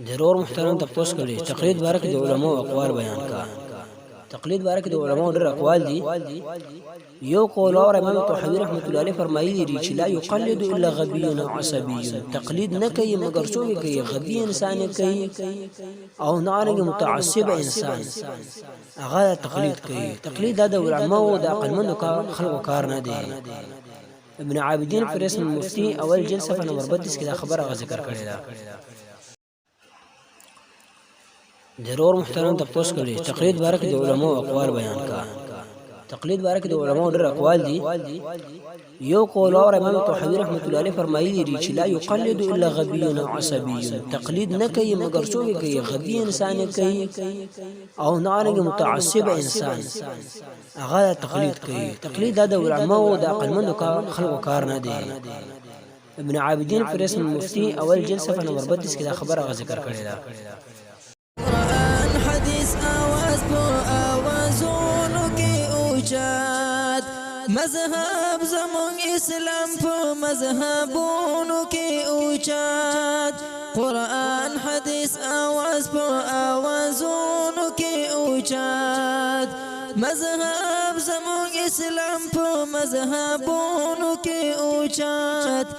ضرور محترم تپوس کړي تقلید باره کې د علماء اقوال بیان کا تقلید باره کې د علماء ډېر اقوال دي یو قول اور امام طحاوی رحمت الله علیه فرمایي دي چې لا یقلد الا غبی او عصبی تقلید نه کوي مگر څوک کوي غبی انسان کوي او نارنګ متعصب انسان هغه تقلید کوي تقلید د علماء او د عقلمندو خلکو کار نه دی ابن عابدین پر اسم مفتی اول جلد صفحه نمبر 32 کې دا خبره ذکر کړې ده ضرور محترم تپوس کړي تقلید باره کې د علماء اقوال بیان کا تقلید باره کې د علماء ډېر اقوال دي یو قول اور امام طحاوی رحمت الله علیه فرمایي دي چې لا یقلد الا غبی او عصبی تقلید نه کوي مگر څوک کوي غبی انسان کوي او نارنګ متعصب انسان هغه تقلید کوي تقلید د علماء او د عقلمندو خلکو کار نه دی ابن عابدین پر اسم مفتی اول جلد صفحه نمبر 32 کې دا خبره ذکر کړې ده مذهب زمون اسلام په مذهبونو کې اوچات قرآن حدیث आवाज په आवाजونو کې اوچات مذهب زمون اسلام په مذهبونو کې اوچات